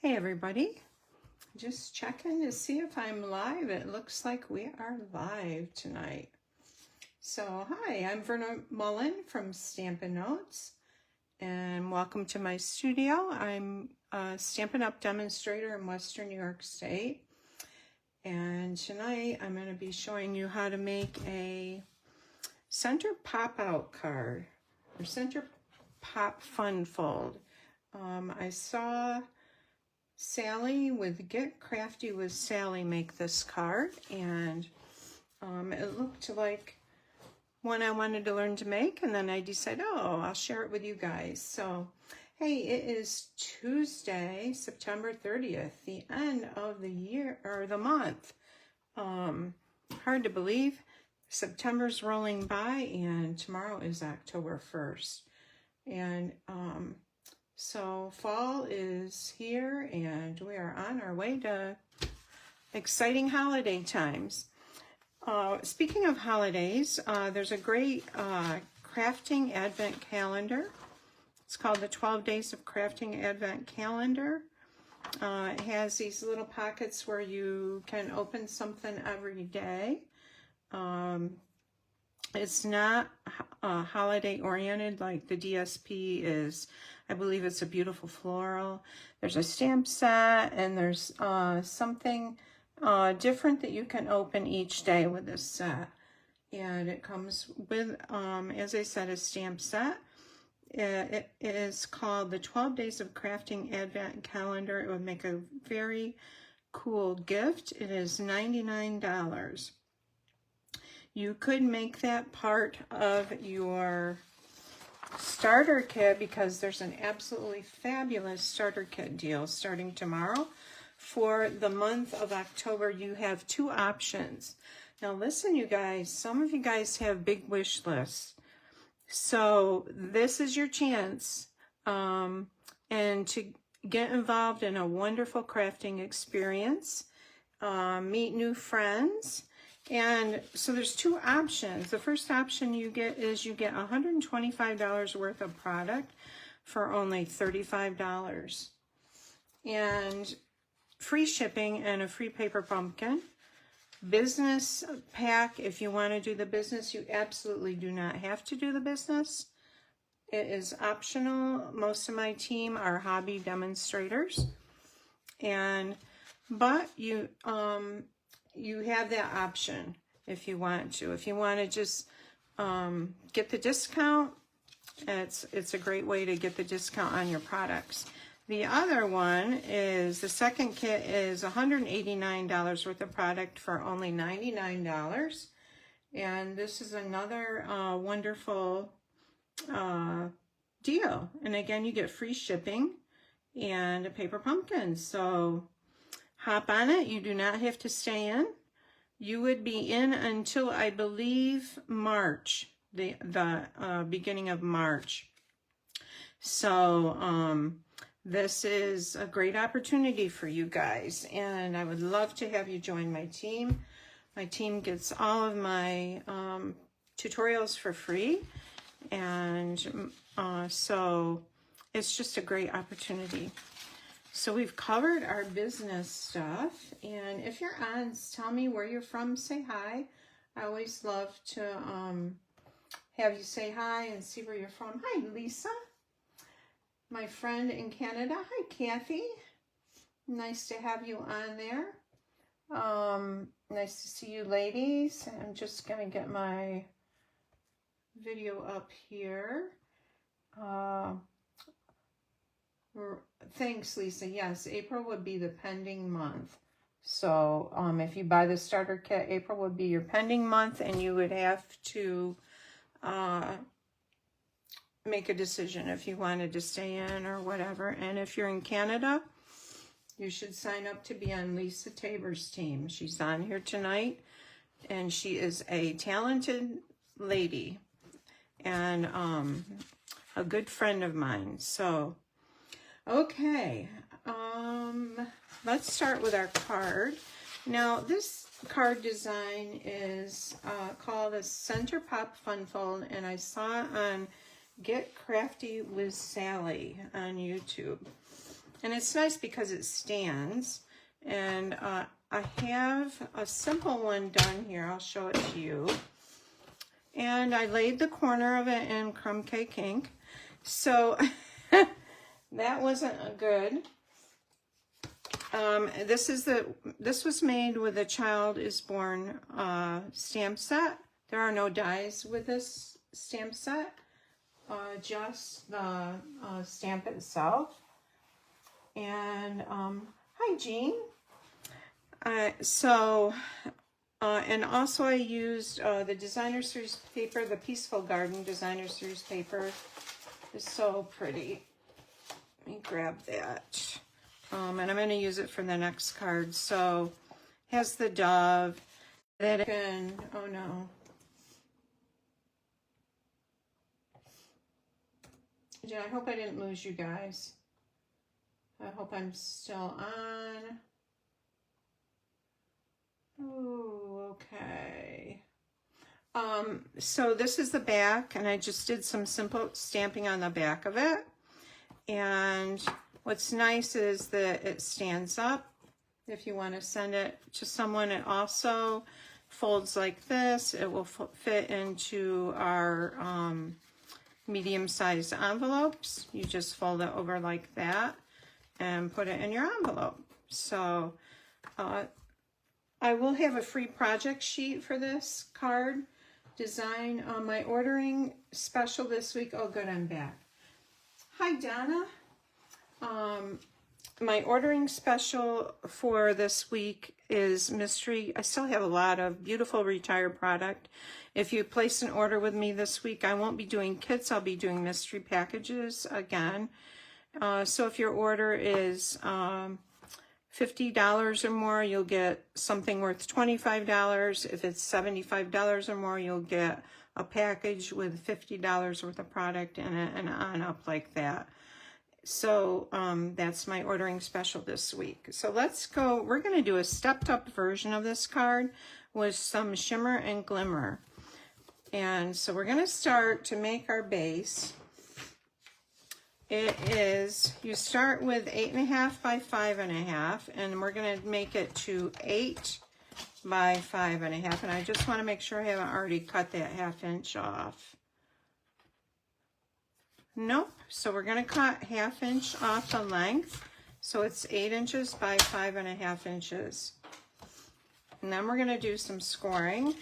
Hey everybody, just checking to see if I'm live. It looks like we are live tonight. So hi, I'm Verna Mullen from StampinNotes and welcome to my studio. I'm a Stampin' Up! Demonstrator in Western New York State, and tonight I'm going to be showing you how to make a center pop-out card or center pop fun fold. I saw Sally with Get Crafty with Sally make this card, and it looked like one I wanted to learn to make, and then I decided, oh, I'll share it with you guys. So, hey, it is Tuesday, September 30th, the end of the year, or the month. Hard to believe. September's rolling by, and tomorrow is October 1st. And so fall is here, and we are on our way to exciting holiday times. Speaking of holidays, there's a great crafting advent calendar. It's called the 12 Days of Crafting Advent Calendar. It has these little pockets where you can open something every day. It's not holiday oriented like the DSP is. I believe it's a beautiful floral. There's a stamp set, and there's something different that you can open each day with this set. And it comes with, as I said, a stamp set. It is called the 12 Days of Crafting Advent Calendar. It would make a very cool gift. It is $99. You could make that part of your starter kit because there's an absolutely fabulous starter kit deal starting tomorrow. For the month of October, you have two options. Now listen, you guys, some of you guys have big wish lists. So this is your chance and to get involved in a wonderful crafting experience, meet new friends. And so there's two options. The first option you get is you get $125 worth of product for only $35. And free shipping and a free paper pumpkin. Business pack, if you want to do the business, you absolutely do not have to do the business. It is optional. Most of my team are hobby demonstrators. But you have that option if you want to. If you want to just get the discount, it's a great way to get the discount on your products. The other one is, the second kit is $189 worth of product for only $99. And this is another wonderful deal. And again, you get free shipping and a paper pumpkin. So hop on it. You do not have to stay in. You would be in until, I believe, March, the beginning of March. So this is a great opportunity for you guys, and I would love to have you join my team. My team gets all of my tutorials for free, and so it's just a great opportunity. So we've covered our business stuff, and if you're on, tell me where you're from, say hi. I always love to have you say hi and see where you're from. Hi, Lisa, my friend in Canada. Hi, Kathy. Nice to have you on there. Nice to see you ladies. I'm just going to get my video up here. Thanks, Lisa. Yes, April would be the pending month. So if you buy the starter kit, April would be your pending month, and you would have to make a decision if you wanted to stay in or whatever. And if you're in Canada, you should sign up to be on Lisa Tabor's team. She's on here tonight, and she is a talented lady and a good friend of mine. So okay, let's start with our card. Now, this card design is called a Center Pop Fun Fold, and I saw it on Get Crafty with Sally on YouTube. And it's nice because it stands. And I have a simple one done here. I'll show it to you. And I laid the corner of it in crumb cake ink. So that wasn't good. This was made with a Child is Born stamp set. There are no dies with this stamp set, just the stamp itself. And hi, Jean. And also I used the Designer Series paper, the Peaceful Garden Designer Series paper. It's so pretty. Let me grab that. And I'm going to use it for the next card. So, has the dove. That can, oh no. Yeah, I hope I didn't lose you guys. I hope I'm still on. Oh, okay. So this is the back, and I just did some simple stamping on the back of it. And what's nice is that it stands up if you want to send it to someone. It also folds like this. It will fit into our medium-sized envelopes. You just fold it over like that and put it in your envelope. So I will have a free project sheet for this card design. My ordering special this week. Oh, good, I'm back. Hi, Donna. My ordering special for this week is mystery. I still have a lot of beautiful retired product. If you place an order with me this week, I won't be doing kits. I'll be doing mystery packages again. So if your order is $50 or more, you'll get something worth $25. If it's $75 or more, you'll get a package with $50 worth of product in it, and on up like that. So that's my ordering special this week. So let's go. We're going to do a stepped up version of this card with some shimmer and glimmer. And so we're going to start to make our base. It is, you start with 8.5 by 5.5, and we're going to make it to 8 by 5.5. And I just want to make sure I haven't already cut that 1/2 inch off. Nope. So we're going to cut 1/2 inch off the length. So it's 8 inches by 5.5 inches. And then we're going to do some scoring.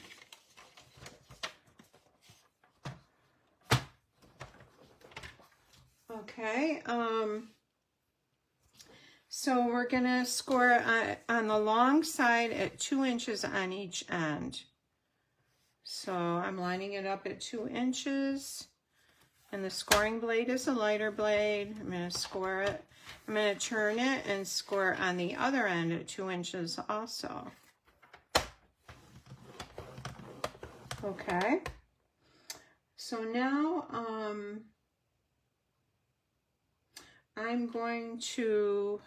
Okay, so we're going to score on the long side at 2 inches on each end. So I'm lining it up at 2 inches, and the scoring blade is a lighter blade. I'm going to score it. I'm going to turn it and score on the other end at 2 inches also. Okay, so now I'm going to,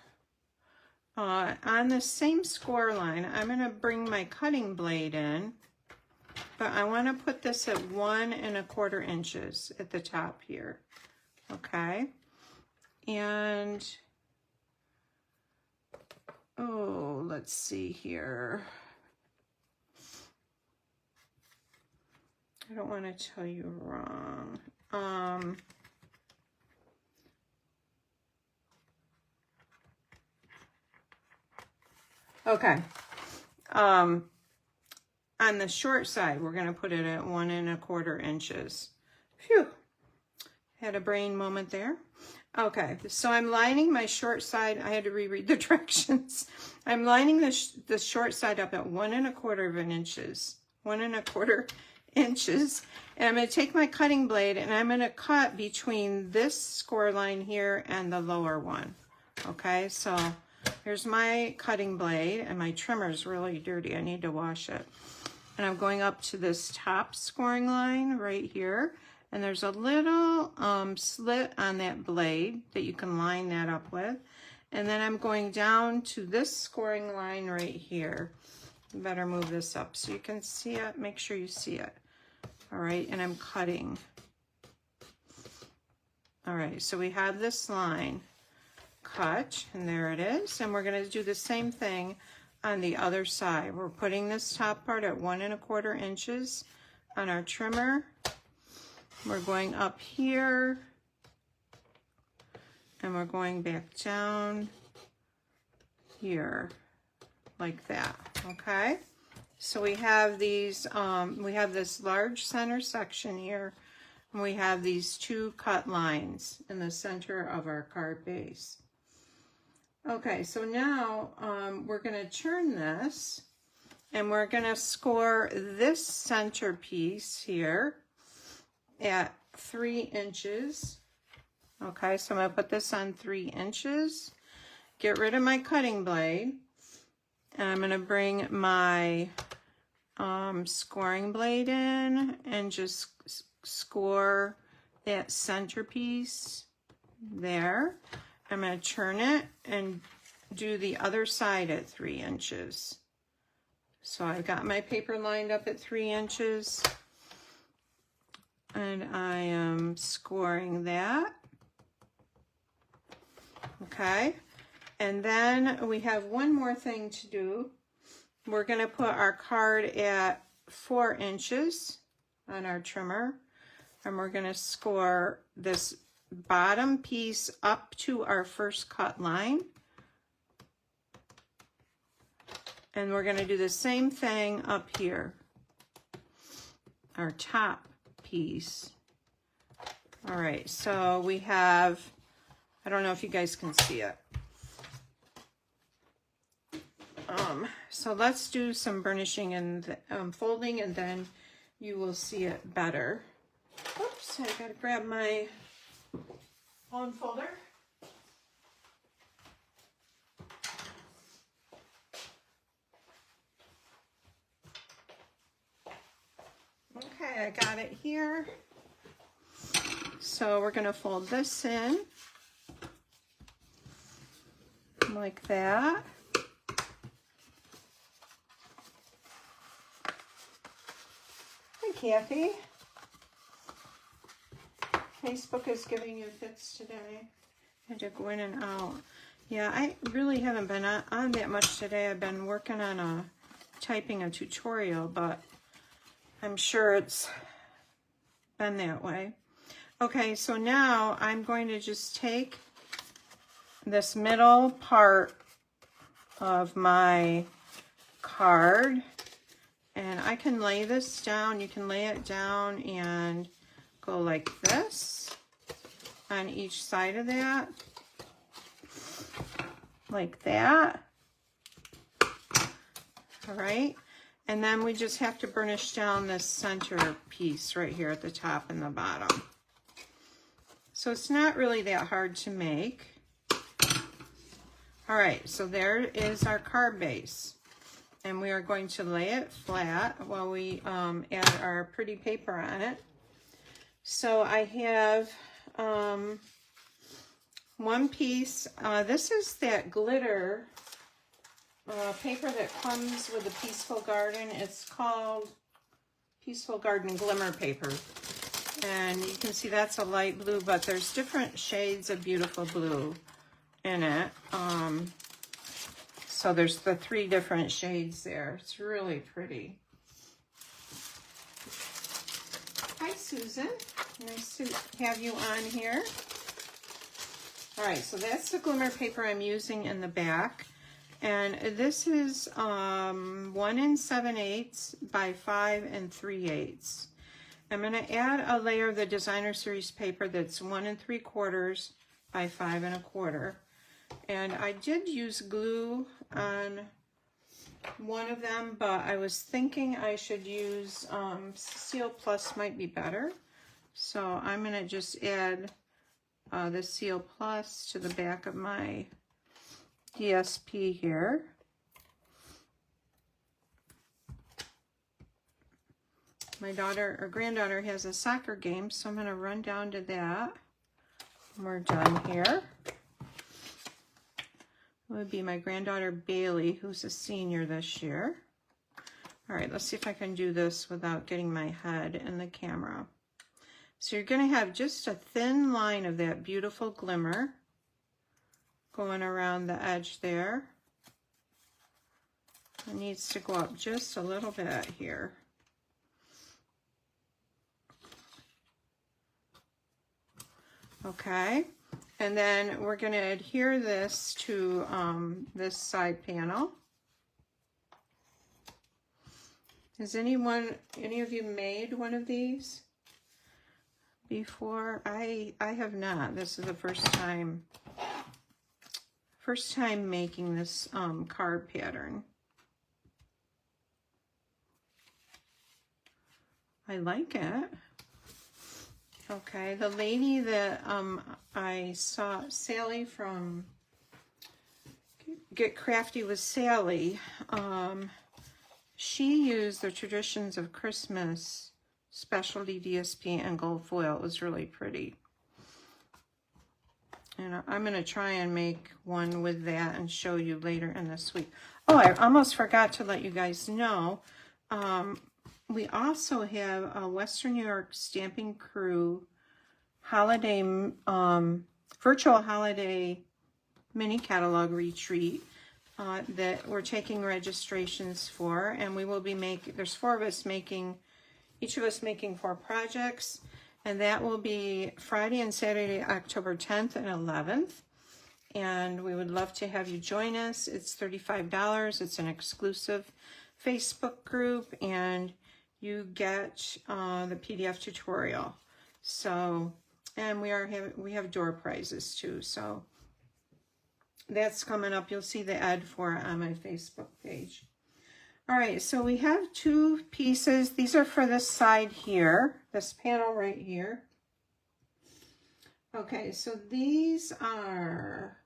on the same score line, I'm going to bring my cutting blade in, but I want to put this at 1 1/4 inches at the top here, okay? And, oh, let's see here. I don't want to tell you wrong. Okay, on the short side, we're going to put it at 1 1/4 inches. Phew, had a brain moment there. Okay, so I'm lining my short side. I had to reread the directions. I'm lining the short side up at 1 1/4 inches. 1 1/4 inches. And I'm going to take my cutting blade and I'm going to cut between this score line here and the lower one. Okay, so here's my cutting blade, and my trimmer is really dirty. I need to wash it. And I'm going up to this top scoring line right here. And there's a little slit on that blade that you can line that up with. And then I'm going down to this scoring line right here. You better move this up so you can see it. Make sure you see it. All right, and I'm cutting. All right, so we have this line cut, and there it is. And we're going to do the same thing on the other side. We're putting this top part at 1 1/4 inches on our trimmer. We're going up here, and we're going back down here like that. Okay, so we have these we have this large center section here, and we have these 2 cut lines in the center of our card base. Okay, so now we're going to turn this, and we're going to score this center piece here at 3 inches. Okay, so I'm going to put this on 3 inches, get rid of my cutting blade, and I'm going to bring my scoring blade in and just score that center piece there. I'm going to turn it and do the other side at 3 inches. So I've got my paper lined up at 3 inches, and I am scoring that. Okay, and then we have one more thing to do. We're going to put our card at 4 inches on our trimmer, and we're going to score this bottom piece up to our first cut line. And we're going to do the same thing up here, our top piece. All right, so we have, I don't know if you guys can see it. So let's do some burnishing and folding, and then you will see it better. Oops, I gotta grab my phone folder. Okay, I got it here. So we're gonna fold this in like that. Hi, Kathy. Facebook is giving you fits today. I had to go in and out. Yeah, I really haven't been on that much today. I've been working on typing a tutorial, but I'm sure it's been that way. Okay, so now I'm going to just take this middle part of my card, and I can lay this down. You can lay it down and go like this on each side of that, like that. All right, and then we just have to burnish down this center piece right here at the top and the bottom. So it's not really that hard to make. All right, so there is our card base, and we are going to lay it flat while we add our pretty paper on it. So I have one piece. This is that glitter paper that comes with the Peaceful Garden. It's called Peaceful Garden Glimmer Paper. And you can see that's a light blue, but there's different shades of beautiful blue in it. So there's the 3 different shades there. It's really pretty. Hi, Susan. Nice to have you on here. All right, so that's the glimmer paper I'm using in the back. And this is 1 7/8 by 5 3/8. I'm going to add a layer of the Designer Series paper that's 1 3/4 by 5 1/4. And I did use glue on one of them, but I was thinking I should use Seal Plus might be better. So I'm going to just add the Seal Plus to the back of my DSP here. My daughter or granddaughter has a soccer game, so I'm going to run down to that. We're done here. It would be my granddaughter Bailey, who's a senior this year. All right, let's see if I can do this without getting my head in the camera. So you're going to have just a thin line of that beautiful glimmer going around the edge there. It needs to go up just a little bit here. Okay, and then we're going to adhere this to this side panel. Has any of you made one of these before? I have not. This is the first time making this card pattern. I like it. Okay, the lady that I saw, Sally from Get Crafty with Sally, she used the Traditions of Christmas specialty DSP and gold foil. It was really pretty. And I'm going to try and make one with that and show you later in this week. Oh, I almost forgot to let you guys know. We also have a Western New York Stamping Crew holiday, virtual holiday mini catalog retreat that we're taking registrations for, and we will be making, there's 4 of us making, each of us making 4 projects, and that will be Friday and Saturday, October 10th and 11th, and we would love to have you join us. It's $35. It's an exclusive Facebook group, and you get the PDF tutorial. So, and we have door prizes too. So that's coming up. You'll see the ad for it on my Facebook page. All right, so we have 2 pieces. These are for this side here, this panel right here. Okay, so these are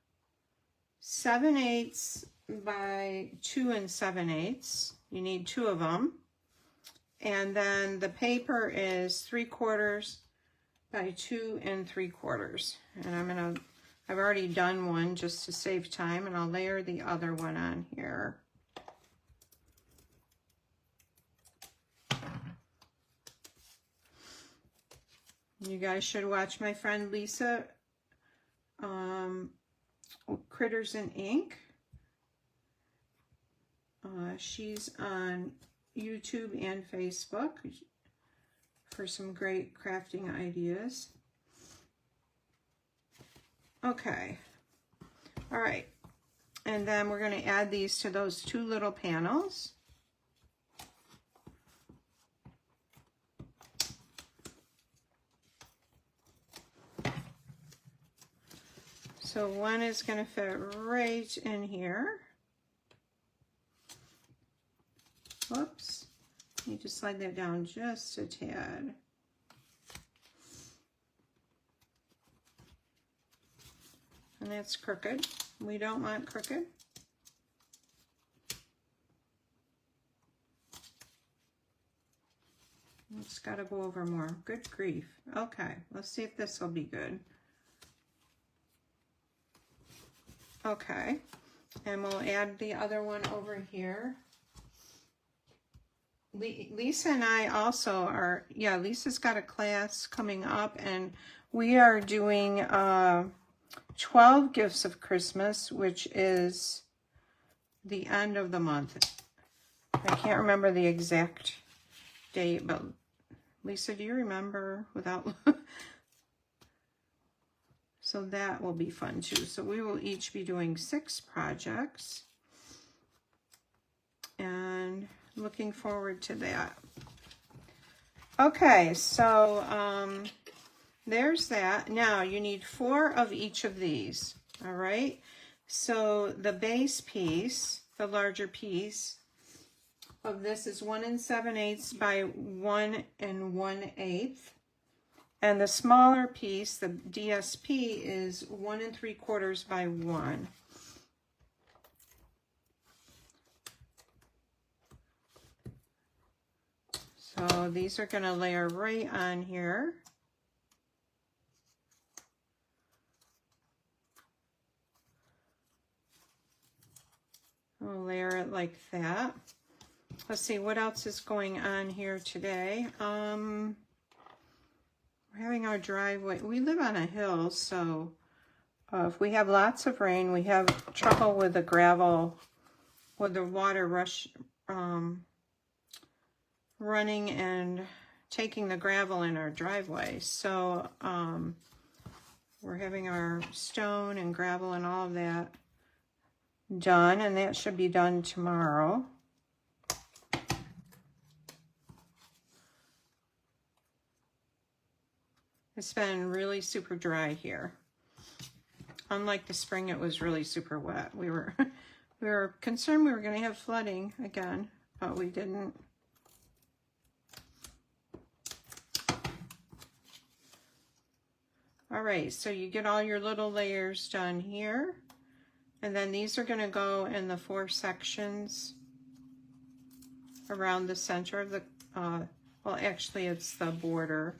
7/8 by 2 7/8. You need 2 of them. And then the paper is 3/4 by 2 3/4. And I've already done one just to save time, and I'll layer the other one on here. You guys should watch my friend Lisa, Critters in Ink. She's on YouTube and Facebook for some great crafting ideas. Okay. All right. And then we're going to add these to those 2 little panels. So one is going to fit right in here. Whoops. You just slide that down just a tad. And that's crooked. We don't want crooked. It's got to go over more. Good grief. Okay, let's see if this will be good. Okay, and we'll add the other one over here. Lisa and I also are, yeah, Lisa's got a class coming up, and we are doing 12 Gifts of Christmas, which is the end of the month. I can't remember the exact date, but Lisa, do you remember without? So that will be fun too. So we will each be doing 6 projects, and looking forward to that. Okay, so there's that. Now you need 4 of each of these. All right, so the base piece, the larger piece of this, is 1 7/8 by 1 1/8, and the smaller piece, the DSP, is 1 3/4 by 1. So these are going to layer right on here. We'll layer it like that. Let's see what else is going on here today. We're having our driveway. We live on a hill, so If we have lots of rain, we have trouble with the gravel, with the water running and taking the gravel in our driveway. So we're having our stone and gravel and all of that done, and that should be done tomorrow. It's been really super dry here. Unlike the spring, it was really super wet. We were concerned we were going to have flooding again, but we didn't. All right, so you get all your little layers done here. And then these are going to go in the 4 sections around the center of the, well, actually it's the border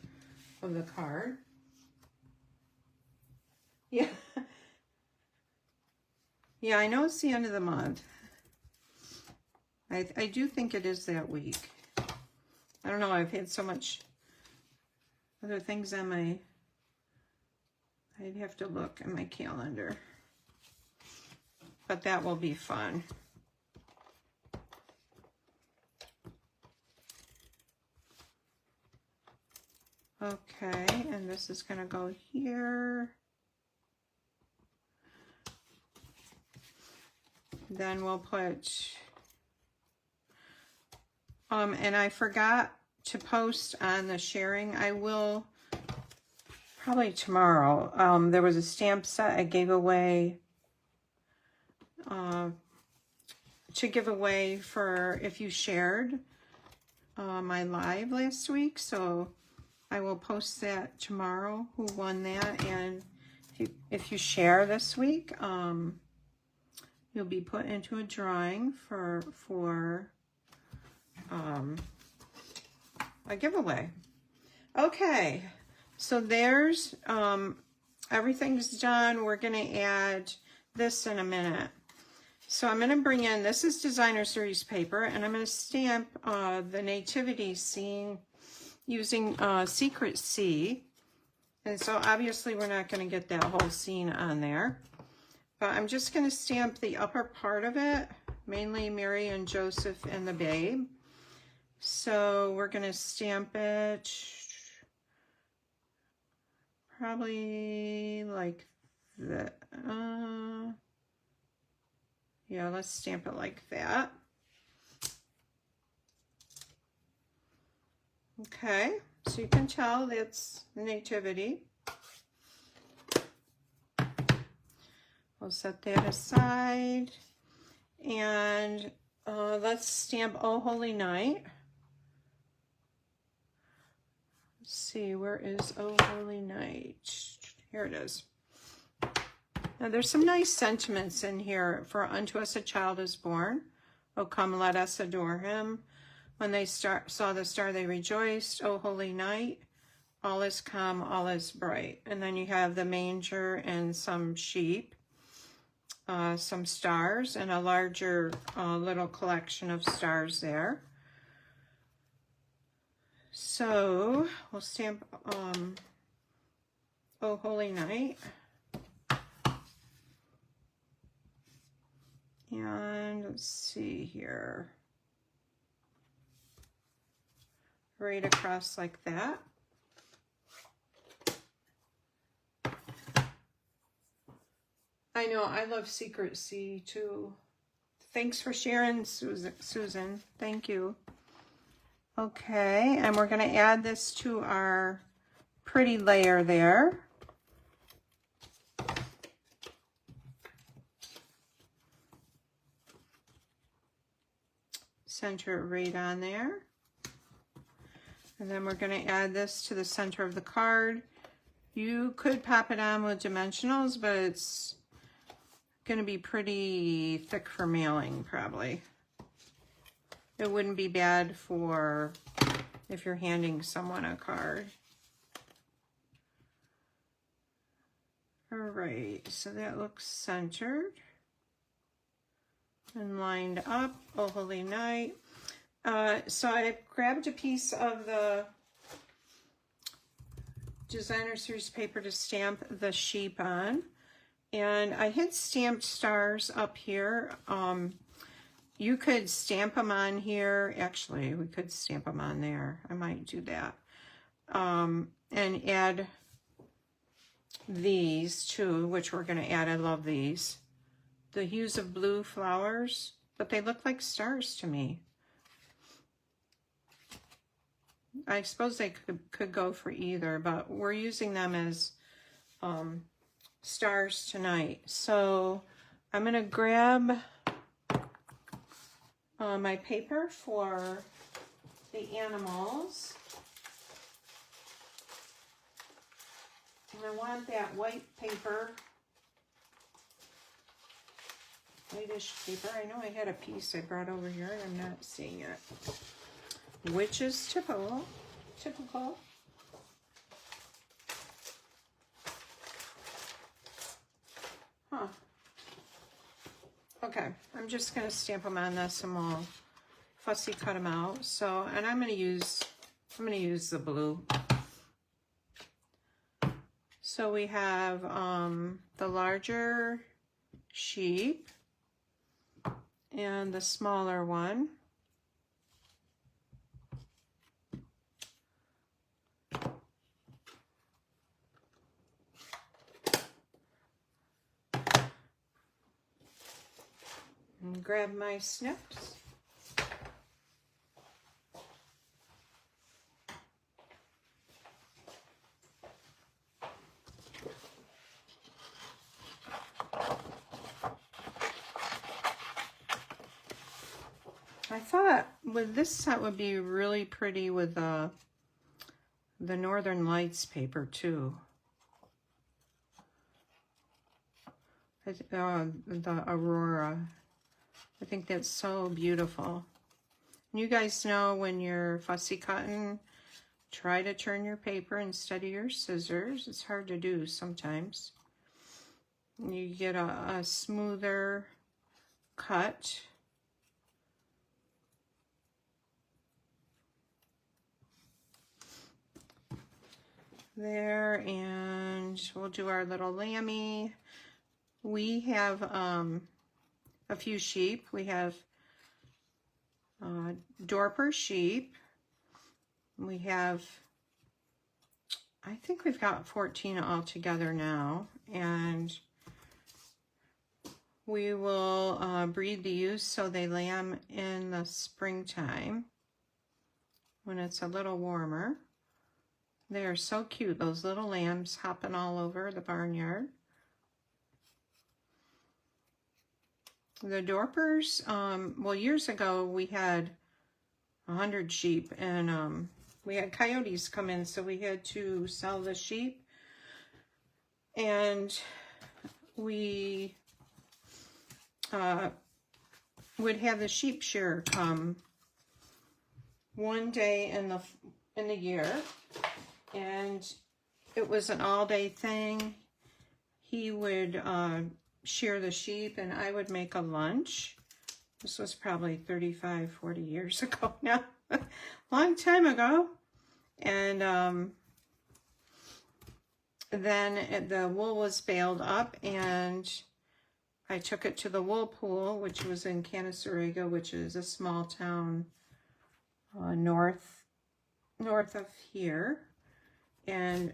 of the card. Yeah. Yeah, I know it's the end of the month. I do think it is that week. I don't know, I've had so much other things on my, I'd have to look at my calendar. But that will be fun. Okay, and this is going to go here. Then we'll put, and I forgot to post on the sharing. I will probably tomorrow. There was a stamp set I gave away to give away for if you shared my live last week. So I will post that tomorrow, who won that. And if you share this week, you'll be put into a drawing for a giveaway. Okay, so there's everything's done. We're going to add this in a minute. So I'm going to bring in, this is designer series paper, and I'm going to stamp the nativity scene using Secret C. And so obviously we're not going to get that whole scene on there. But I'm just going to stamp the upper part of it, mainly Mary and Joseph and the babe. So we're going to stamp it probably like that. Yeah, let's stamp it like that. Okay, so you can tell that's the nativity. We'll set that aside, and let's stamp Oh Holy Night. Let's see, where is Oh Holy Night? Here it is. Now there's some nice sentiments in here. For unto us a child is born. Oh come, let us adore him. When they saw the star, they rejoiced. Oh Holy Night, all is come, all is bright. And then you have the manger and some sheep. Some stars and a larger little collection of stars there. So we'll stamp Oh Holy Night. And let's see here. Right across like that. I know, I love Secret C too. Thanks for sharing, Susan. Thank you. Okay, and we're going to add this to our pretty layer there. Center it right on there. And then we're going to add this to the center of the card. You could pop it on with dimensionals, but it's going to be pretty thick for mailing probably. It wouldn't be bad for if you're handing someone a card. All right, so that looks centered and lined up. Oh Holy Night. So I grabbed a piece of the designer series paper to stamp the sheep on. And I had stamped stars up here. You could stamp them on here. Actually, we could stamp them on there. I might do that. And add these too, which we're going to add. I love these. The hues of blue flowers, but they look like stars to me. I suppose they could go for either, but we're using them as stars tonight. So I'm going to grab my paper for the animals. And I want that white paper, whitish paper. I know I had a piece I brought over here and I'm not seeing it, which is typical. Huh. Okay, I'm just going to stamp them on this and we'll fussy cut them out. So, and I'm going to use the blue. So we have the larger sheep and the smaller one. And grab my snips. I thought with this set would be really pretty with the Northern Lights paper too. The Aurora. I think that's so beautiful. You guys know when you're fussy cutting, try to turn your paper instead of your scissors. It's hard to do sometimes. You get a smoother cut. There, and we'll do our little lammy. We have a few sheep. We have Dorper sheep. We have, I think we've got 14 altogether now, and we will breed these so they lamb in the springtime when it's a little warmer. They are so cute, those little lambs hopping all over the barnyard. The Dorpers, well, years ago we had 100 sheep, and we had coyotes come in, so we had to sell the sheep. And we would have the sheep shearer come one day in the year, and it was an all-day thing. He would shear the sheep, and I would make a lunch. This was probably 35, 40 years ago now. Long time ago. And then the wool was baled up, and I took it to the wool pool, which was in Canasarega, which is a small town north of here. And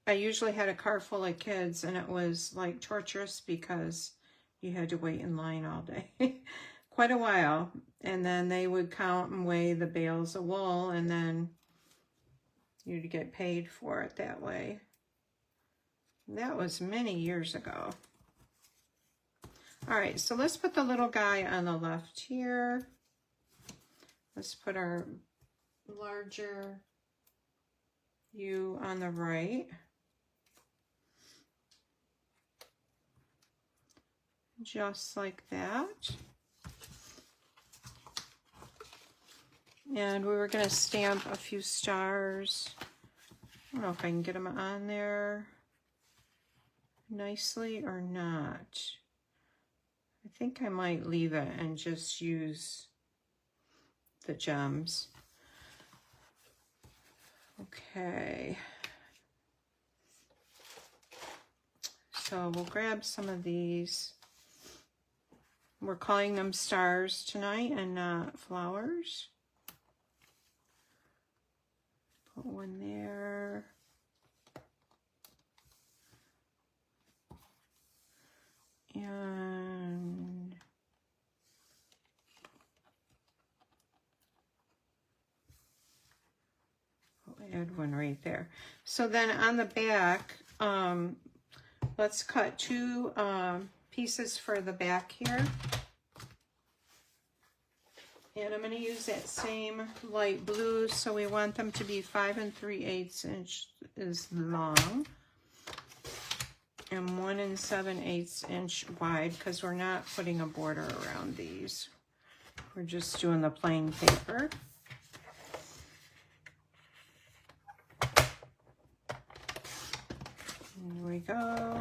I usually had a car full of kids, and it was like torturous because you had to wait in line all day. Quite a while. And then they would count and weigh the bales of wool, and then you'd get paid for it that way. That was many years ago. All right, so let's put the little guy on the left here. Let's put our larger you on the right. Just like that. And we were going to stamp a few stars. I don't know if I can get them on there nicely or not. I think I might leave it and just use the gems. Okay. So we'll grab some of these. We're calling them stars tonight and not flowers. Put one there. And we'll add one right there. So then on the back, let's cut two pieces for the back here. And I'm going to use that same light blue, so we want them to be 5 3/8 inches long and 1 7/8 inch wide, because we're not putting a border around these. We're just doing the plain paper. There we go.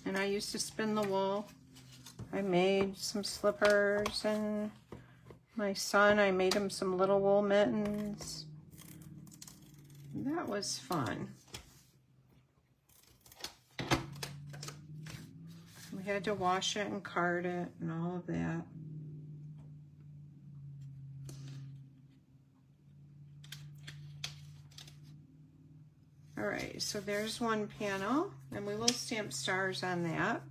And I used to spin the wool. I made some slippers, and my son, I made him some little wool mittens. That was fun. We had to wash it and card it and all of that. All right, so there's one panel, and we will stamp stars on that.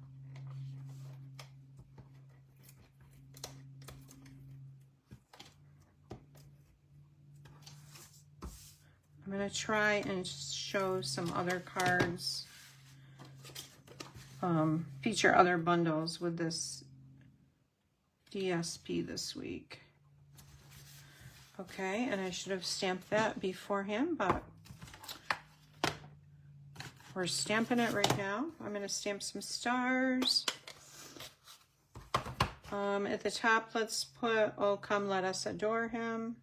I'm going to try and show some other cards, feature other bundles with this DSP this week. Okay, and I should have stamped that beforehand, but we're stamping it right now. I'm going to stamp some stars. At the top, let's put, "Oh, come let us adore him."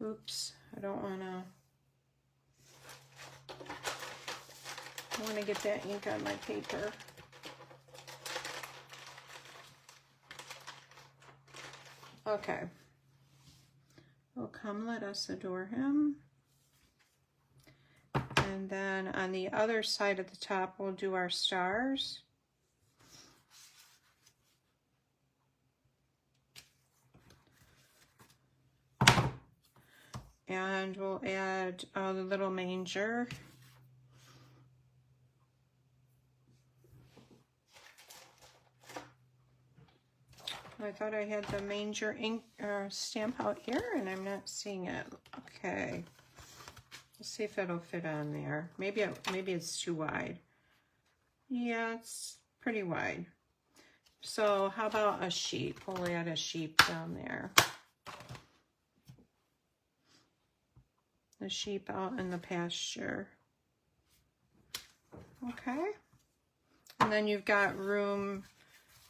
Oops, I don't want to get that ink on my paper. Okay. "Oh, come let us adore him." And then on the other side of the top, we'll do our stars. And we'll add the little manger. I thought I had the manger ink stamp out here, and I'm not seeing it. Okay. Let's see if it'll fit on there. Maybe it's too wide. Yeah, it's pretty wide. So how about a sheep? We'll add a sheep down there. The sheep out in the pasture. Okay. And then you've got room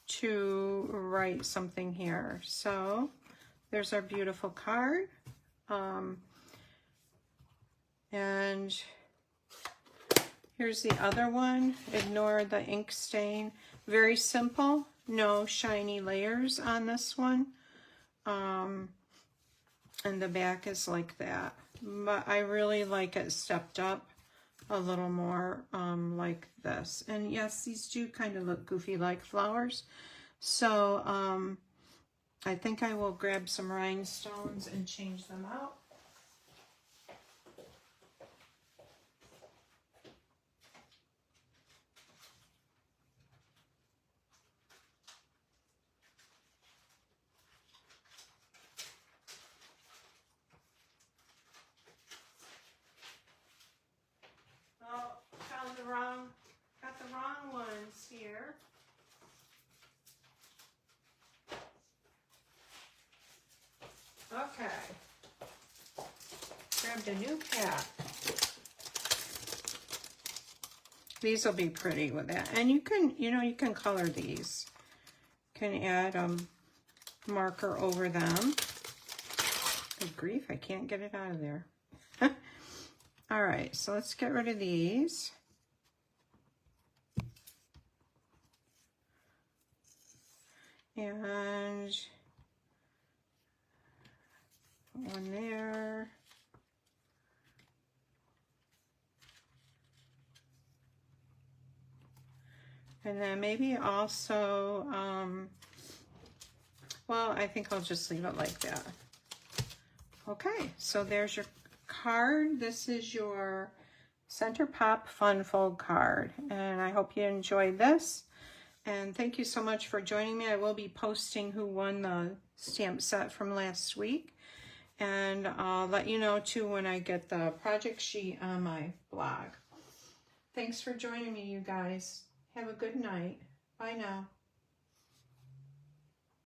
to write something here. So there's our beautiful card. And here's the other one. Ignore the ink stain. Very simple. No shiny layers on this one. And the back is like that. But I really like it stepped up a little more like this. And yes, these do kind of look goofy like flowers. So I think I will grab some rhinestones and change them out. Got the wrong ones here. Okay. Grabbed a new pack. These will be pretty with that. And you can, you can color these. You can add marker over them. Good grief, I can't get it out of there. All right, so let's get rid of these. And one there. And then maybe also, well, I think I'll just leave it like that. Okay, so there's your card. This is your Center Pop Fun Fold card. And I hope you enjoyed this. And thank you so much for joining me. I will be posting who won the stamp set from last week. And I'll let you know too when I get the project sheet on my blog. Thanks for joining me, you guys. Have a good night. Bye now.